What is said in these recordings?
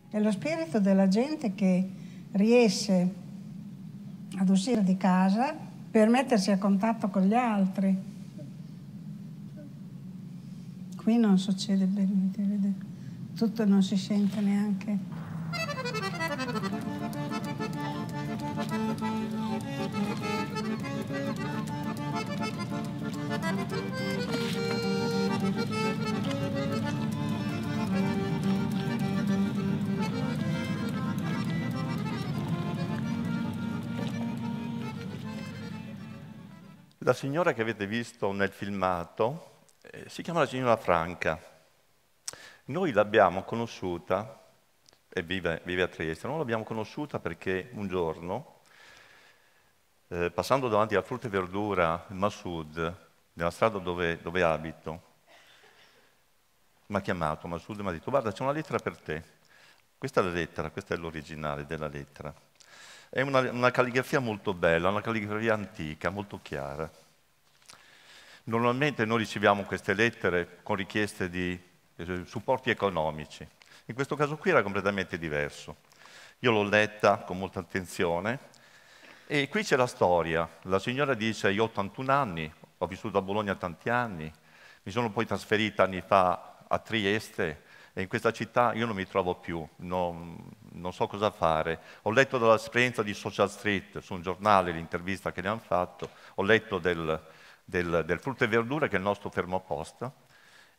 È lo spirito della gente che riesce ad uscire di casa per mettersi a contatto con gli altri. Qui non succede bene, tutto non si sente neanche. La signora che avete visto nel filmato si chiama la signora Franca. Noi l'abbiamo conosciuta, e vive a Trieste, non l'abbiamo conosciuta perché un giorno, passando davanti al frutta e verdura, il Masud, nella strada dove abito, mi ha chiamato Masud e mi ha detto: guarda, c'è una lettera per te. Questa è la lettera, questa è l'originale della lettera. È una calligrafia molto bella, una calligrafia antica, molto chiara. Normalmente noi riceviamo queste lettere con richieste di supporti economici. In questo caso qui era completamente diverso. Io l'ho letta con molta attenzione e qui c'è la storia. La signora dice: io ho 81 anni, ho vissuto a Bologna tanti anni, mi sono poi trasferita anni fa a Trieste e in questa città io non mi trovo più, non so cosa fare. Ho letto dell'esperienza di Social Street su un giornale, l'intervista che ne hanno fatto, ho letto del frutta e verdura, che è il nostro fermo posta,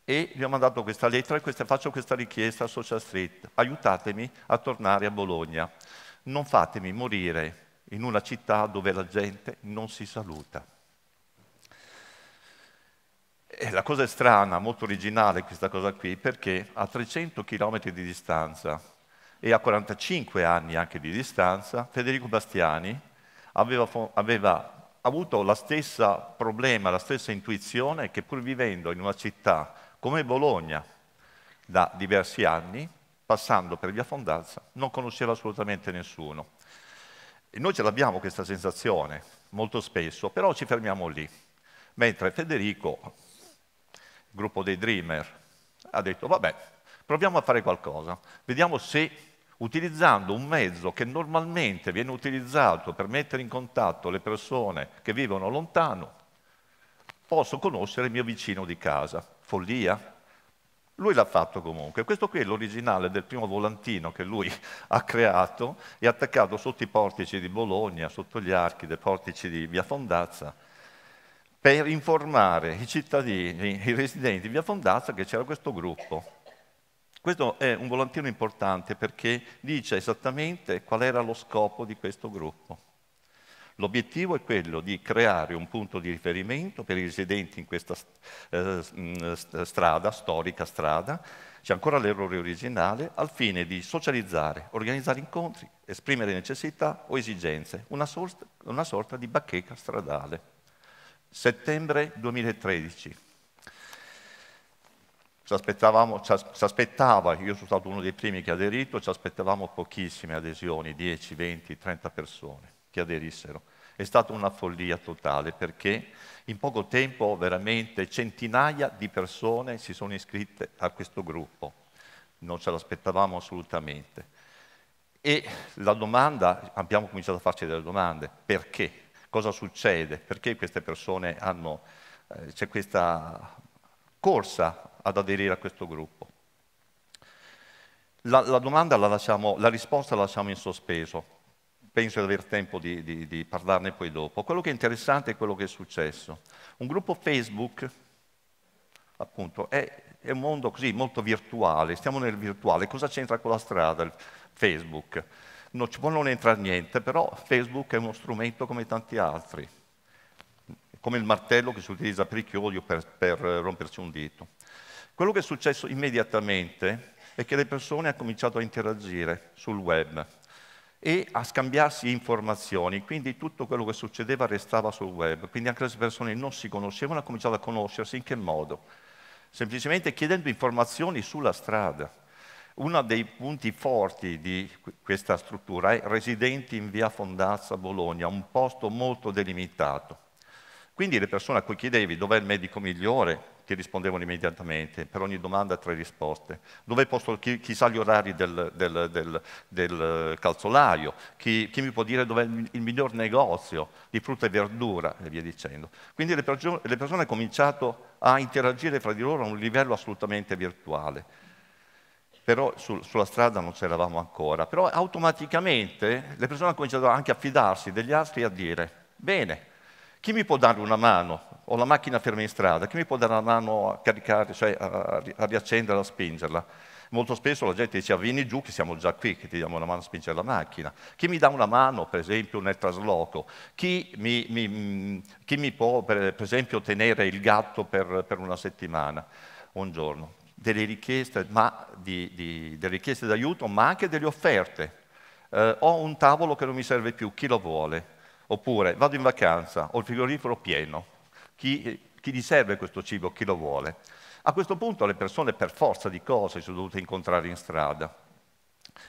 e gli ho mandato questa lettera e faccio questa richiesta a Social Street: aiutatemi a tornare a Bologna, non fatemi morire in una città dove la gente non si saluta. E la cosa è strana, molto originale questa cosa qui, perché a 300 km di distanza e a 45 anni anche di distanza, Federico Bastiani aveva avuto la stessa problema, la stessa intuizione, che pur vivendo in una città come Bologna da diversi anni, passando per via Fondazza, non conosceva assolutamente nessuno. E noi ce l'abbiamo questa sensazione molto spesso, però ci fermiamo lì. Mentre Federico, il gruppo dei Dreamer, ha detto: vabbè, proviamo a fare qualcosa, vediamo se, utilizzando un mezzo che normalmente viene utilizzato per mettere in contatto le persone che vivono lontano, posso conoscere il mio vicino di casa. Follia? Lui l'ha fatto comunque. Questo qui è l'originale del primo volantino che lui ha creato e attaccato sotto i portici di Bologna, sotto gli archi dei portici di via Fondazza, per informare i cittadini, i residenti di via Fondazza, che c'era questo gruppo. Questo è un volantino importante perché dice esattamente qual era lo scopo di questo gruppo. L'obiettivo è quello di creare un punto di riferimento per i residenti in questa strada, storica strada, c'è ancora l'errore originale, al fine di socializzare, organizzare incontri, esprimere necessità o esigenze, una sorta di bacheca stradale. Settembre 2013. Ci aspettava, io sono stato uno dei primi che ha aderito, ci aspettavamo pochissime adesioni, 10, 20, 30 persone che aderissero. È stata una follia totale perché in poco tempo veramente centinaia di persone si sono iscritte a questo gruppo. Non ce l'aspettavamo assolutamente. E la domanda, abbiamo cominciato a farci delle domande: perché? Cosa succede? Perché queste persone c'è questa corsa ad aderire a questo gruppo? La risposta la lasciamo in sospeso. Penso di avere tempo di parlarne poi dopo. Quello che è interessante è quello che è successo. Un gruppo Facebook, appunto, è un mondo così molto virtuale, stiamo nel virtuale. Cosa c'entra con la strada, il Facebook? Non ci può non entrare niente, però Facebook è uno strumento come tanti altri, come il martello che si utilizza per il chiodo per rompersi un dito. Quello che è successo immediatamente è che le persone hanno cominciato a interagire sul web e a scambiarsi informazioni, quindi tutto quello che succedeva restava sul web, quindi anche le persone non si conoscevano, hanno cominciato a conoscersi. In che modo? Semplicemente chiedendo informazioni sulla strada. Uno dei punti forti di questa struttura è residenti in via Fondazza, Bologna, un posto molto delimitato. Quindi le persone a cui chiedevi dov'è il medico migliore ti rispondevano immediatamente, per ogni domanda 3 risposte. Dove posso, chi sa gli orari del calzolaio, chi mi può dire dov'è il miglior negozio di frutta e verdura, e via dicendo. Quindi le persone hanno cominciato a interagire fra di loro a un livello assolutamente virtuale. Però sulla strada non c'eravamo ancora. Però automaticamente le persone hanno cominciato anche a fidarsi degli altri e a dire, bene, chi mi può dare una mano? Ho la macchina ferma in strada, chi mi può dare una mano a caricare, cioè a riaccenderla, a spingerla? Molto spesso la gente diceva, vieni giù che siamo già qui, che ti diamo una mano a spingere la macchina. Chi mi dà una mano, per esempio, nel trasloco? Chi mi può, per esempio, tenere il gatto per una settimana, un giorno? Delle richieste, delle richieste d'aiuto, ma anche delle offerte. Ho un tavolo che non mi serve più, chi lo vuole? Oppure vado in vacanza, ho il frigorifero pieno, chi gli serve questo cibo, chi lo vuole? A questo punto le persone per forza di cose si sono dovute incontrare in strada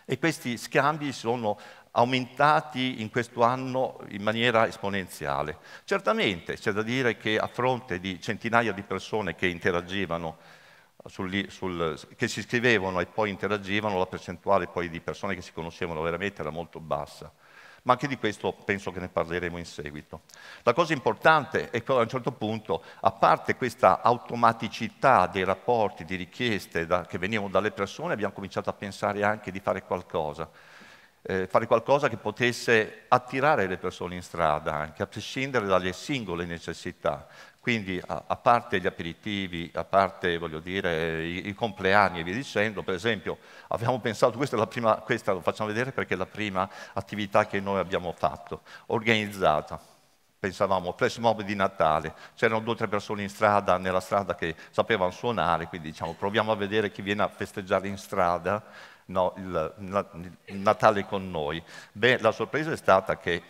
e questi scambi sono aumentati in questo anno in maniera esponenziale. Certamente c'è da dire che a fronte di centinaia di persone che interagivano, che si iscrivevano e poi interagivano, la percentuale poi di persone che si conoscevano veramente era molto bassa. Ma anche di questo penso che ne parleremo in seguito. La cosa importante è che a un certo punto, a parte questa automaticità dei rapporti, di richieste che venivano dalle persone, abbiamo cominciato a pensare anche di fare qualcosa che potesse attirare le persone in strada, anche a prescindere dalle singole necessità. Quindi a parte gli aperitivi, a parte voglio dire, i compleanni e via dicendo, per esempio abbiamo pensato, questa lo facciamo vedere perché è la prima attività che noi abbiamo fatto, organizzata. Pensavamo flash mob di Natale, c'erano 2 o 3 persone in strada, nella strada che sapevano suonare, quindi diciamo proviamo a vedere chi viene a festeggiare in strada il Natale con noi. Beh, la sorpresa è stata che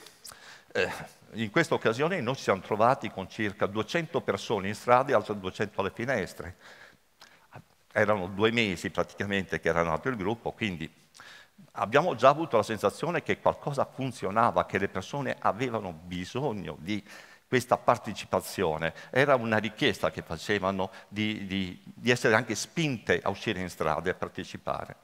in questa occasione noi ci siamo trovati con circa 200 persone in strada e altre 200 alle finestre. Erano 2 mesi praticamente che era nato il gruppo, quindi abbiamo già avuto la sensazione che qualcosa funzionava, che le persone avevano bisogno di questa partecipazione. Era una richiesta che facevano di essere anche spinte a uscire in strada e a partecipare.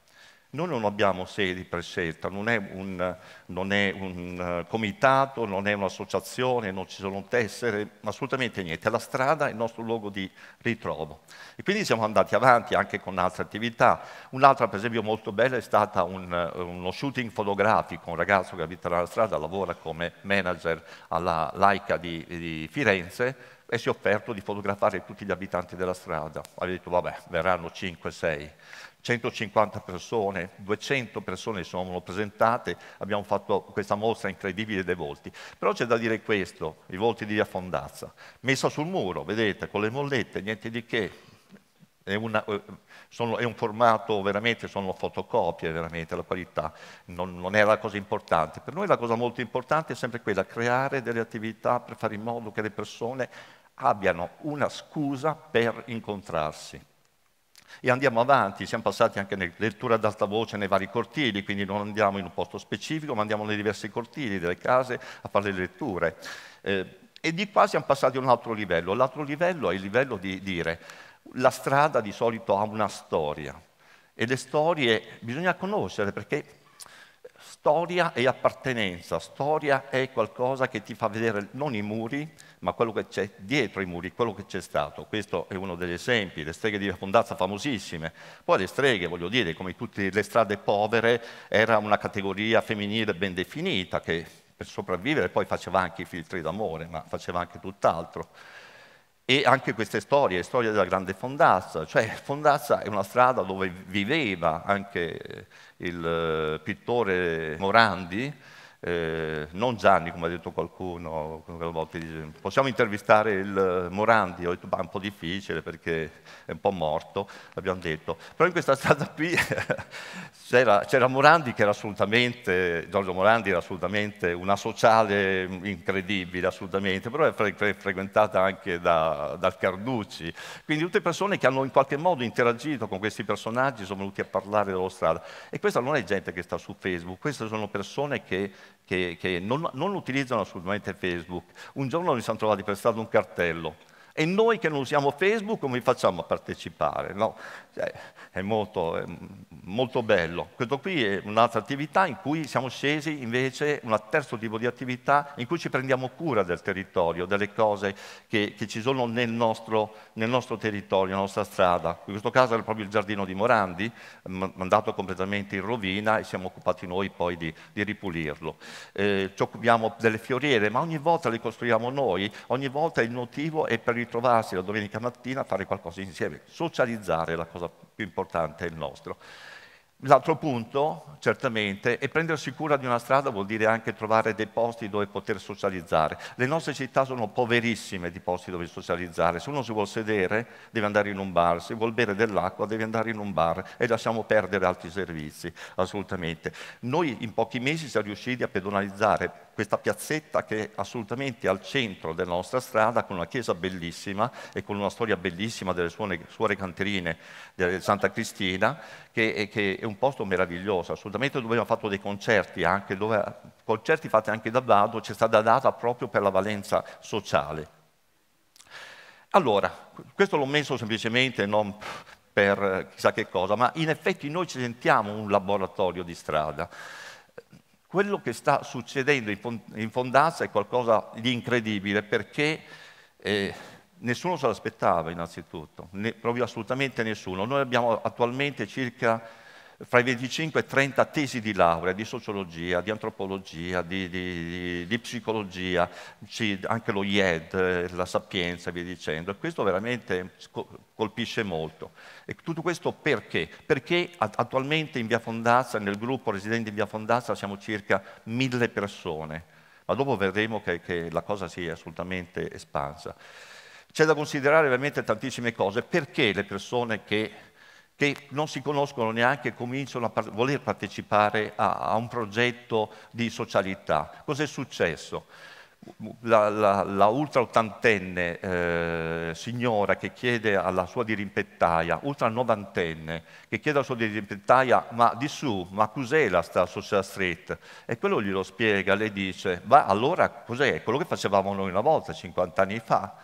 Noi non abbiamo sedi per scelta, non è un comitato, non è un'associazione, non ci sono tessere, assolutamente niente. La strada è il nostro luogo di ritrovo. E quindi siamo andati avanti anche con altre attività. Un'altra, per esempio, molto bella è stata uno shooting fotografico. Un ragazzo che abita nella strada, lavora come manager alla Laica di Firenze, e si è offerto di fotografare tutti gli abitanti della strada. Ha detto, vabbè, verranno 5-6. 150 persone, 200 persone si sono presentate, abbiamo fatto questa mostra incredibile dei volti. Però c'è da dire questo, i volti di Via Fondazza, messa sul muro, vedete, con le mollette, niente di che. È un formato veramente, sono fotocopie veramente, la qualità non è la cosa importante. Per noi la cosa molto importante è sempre quella, creare delle attività per fare in modo che le persone abbiano una scusa per incontrarsi. E andiamo avanti, siamo passati anche nelle letture ad alta voce nei vari cortili, quindi non andiamo in un posto specifico, ma andiamo nei diversi cortili delle case a fare le letture. E di qua siamo passati a un altro livello. L'altro livello è il livello di dire la strada di solito ha una storia e le storie bisogna conoscere perché storia è appartenenza, storia è qualcosa che ti fa vedere non i muri, ma quello che c'è dietro i muri, quello che c'è stato. Questo è uno degli esempi, le streghe di Fondazza famosissime. Poi le streghe, voglio dire, come tutte le strade povere, era una categoria femminile ben definita che per sopravvivere poi faceva anche i filtri d'amore, ma faceva anche tutt'altro. E anche queste storie, storia della grande Fondazza, cioè Fondazza è una strada dove viveva anche il pittore Morandi, non Gianni, come ha detto qualcuno, quella volta dice, possiamo intervistare il Morandi? Ho detto, è un po' difficile perché è un po' morto, l'abbiamo detto. Però in questa strada qui c'era Morandi che era assolutamente, Giorgio Morandi era assolutamente una sociale incredibile, assolutamente, però è frequentata anche dal Carducci. Quindi tutte persone che hanno in qualche modo interagito con questi personaggi sono venuti a parlare della strada. E questa non è gente che sta su Facebook, queste sono persone che non utilizzano assolutamente Facebook. Un giorno mi sono trovati per strada un cartello E noi che non usiamo Facebook, come facciamo a partecipare? No? Cioè, è molto bello. Questo qui è un'altra attività in cui siamo scesi invece, un terzo tipo di attività in cui ci prendiamo cura del territorio, delle cose che ci sono nel nostro territorio, nella nostra strada. In questo caso era proprio il giardino di Morandi, mandato completamente in rovina, e siamo occupati noi poi di ripulirlo. Ci occupiamo delle fioriere, ma ogni volta le costruiamo noi, ogni volta il motivo è per ritrovarsi la domenica mattina a fare qualcosa insieme. Socializzare è la cosa più importante, è il nostro. L'altro punto, certamente, è prendersi cura di una strada, vuol dire anche trovare dei posti dove poter socializzare. Le nostre città sono poverissime di posti dove socializzare. Se uno si vuol sedere, deve andare in un bar, se vuol bere dell'acqua, deve andare in un bar, e lasciamo perdere altri servizi, assolutamente. Noi in pochi mesi siamo riusciti a pedonalizzare questa piazzetta che è assolutamente al centro della nostra strada, con una chiesa bellissima e con una storia bellissima delle suore canterine di Santa Cristina, che è un posto meraviglioso, assolutamente, dove abbiamo fatto dei concerti, anche concerti fatti anche da Vado, c'è stata data proprio per la valenza sociale. Allora, questo l'ho messo semplicemente non per chissà che cosa, ma in effetti noi ci sentiamo un laboratorio di strada. Quello che sta succedendo in Fondazza è qualcosa di incredibile, perché nessuno se l'aspettava innanzitutto, proprio assolutamente nessuno. Noi abbiamo attualmente circa fra i 25 e 30 tesi di laurea di sociologia, di antropologia, di psicologia, anche lo IED, la Sapienza e via dicendo. E questo veramente colpisce molto. E tutto questo perché? Perché attualmente in Via Fondazza, nel gruppo residenti in Via Fondazza, siamo circa 1000 persone, ma dopo vedremo che la cosa si è assolutamente espansa. C'è da considerare veramente tantissime cose. Perché le persone che non si conoscono neanche cominciano a voler partecipare a un progetto di socialità? Cos'è successo? La ultra ottantenne signora che chiede alla sua dirimpettaia, ultra novantenne, che chiede alla sua dirimpettaia: ma di su, ma cos'è la Social Street? E quello glielo spiega, lei dice: ma allora cos'è? Quello che facevamo noi una volta, 50 anni fa?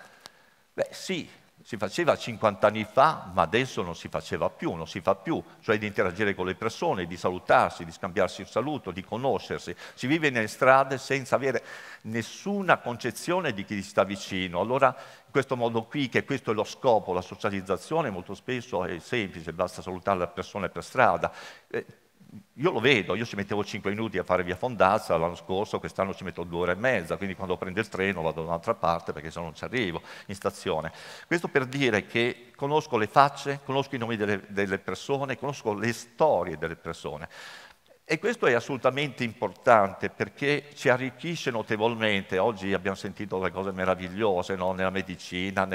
Beh sì, si faceva 50 anni fa, ma adesso non si faceva più, non si fa più, cioè di interagire con le persone, di salutarsi, di scambiarsi il saluto, di conoscersi. Si vive nelle strade senza avere nessuna concezione di chi ti sta vicino. Allora, in questo modo qui, che questo è lo scopo, la socializzazione molto spesso è semplice, basta salutare le persone per strada. Io lo vedo, io ci mettevo 5 minuti a fare Via Fondazza l'anno scorso, quest'anno ci metto 2 ore e mezza, quindi quando prendo il treno vado da un'altra parte perché se no non ci arrivo in stazione. Questo per dire che conosco le facce, conosco i nomi delle persone, conosco le storie delle persone. E questo è assolutamente importante perché ci arricchisce notevolmente. Oggi abbiamo sentito delle cose meravigliose, no? Nella medicina,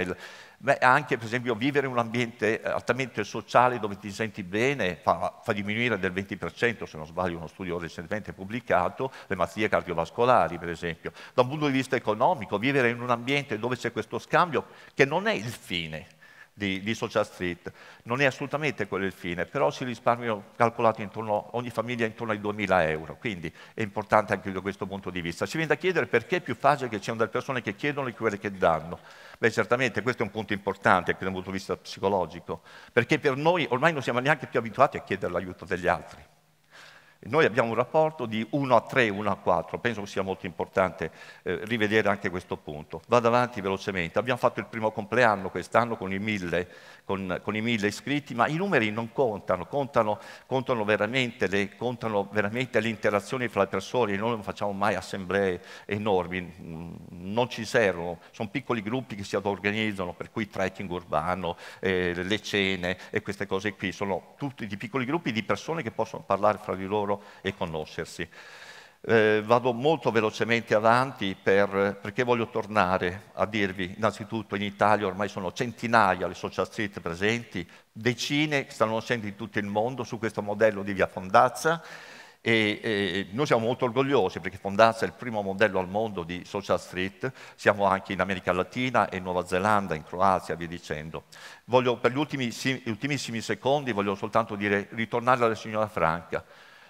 anche per esempio vivere in un ambiente altamente sociale dove ti senti bene fa diminuire del 20%, se non sbaglio uno studio recentemente pubblicato, le malattie cardiovascolari per esempio. Da un punto di vista economico, vivere in un ambiente dove c'è questo scambio, che non è il fine di Social Street, non è assolutamente quello il fine, però si risparmiano calcolati ogni famiglia intorno ai 2.000 euro, quindi è importante anche da questo punto di vista. Ci viene da chiedere perché è più facile che ci siano delle persone che chiedono che quelle che danno. Beh, certamente questo è un punto importante anche dal punto di vista psicologico, perché per noi ormai non siamo neanche più abituati a chiedere l'aiuto degli altri. Noi abbiamo un rapporto di 1 a 3, 1 a 4, penso che sia molto importante rivedere anche questo punto. Vado avanti velocemente. Abbiamo fatto il primo compleanno quest'anno con i 1000 iscritti, ma i numeri non contano, contano veramente le interazioni fra le persone. Noi non facciamo mai assemblee enormi, non ci servono, sono piccoli gruppi che si auto-organizzano, per cui trekking urbano, le cene e queste cose qui, sono tutti di piccoli gruppi di persone che possono parlare fra di loro e conoscersi. Vado molto velocemente avanti perché voglio tornare a dirvi, innanzitutto in Italia ormai sono centinaia le social street presenti, decine stanno nascendo in tutto il mondo su questo modello di Via Fondazza e noi siamo molto orgogliosi perché Fondazza è il primo modello al mondo di social street, siamo anche in America Latina e in Nuova Zelanda, in Croazia, via dicendo. Per gli ultimissimi secondi voglio soltanto ritornare alla signora Franca.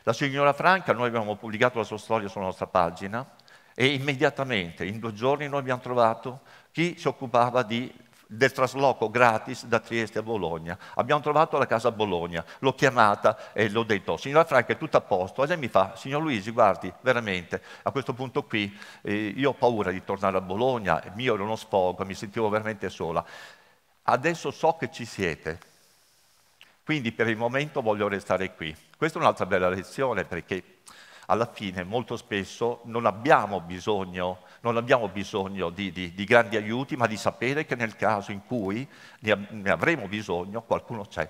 La signora Franca, noi abbiamo pubblicato la sua storia sulla nostra pagina e immediatamente, in 2 giorni, noi abbiamo trovato chi si occupava di del trasloco gratis da Trieste a Bologna. Abbiamo trovato la casa a Bologna, l'ho chiamata e l'ho detto, signora Franca, è tutto a posto? E lei mi fa, signor Luisi, guardi, veramente, a questo punto qui io ho paura di tornare a Bologna, mio era uno sfogo, mi sentivo veramente sola. Adesso so che ci siete, quindi per il momento voglio restare qui. Questa è un'altra bella lezione perché alla fine molto spesso non abbiamo bisogno di grandi aiuti, ma di sapere che nel caso in cui ne avremo bisogno qualcuno c'è.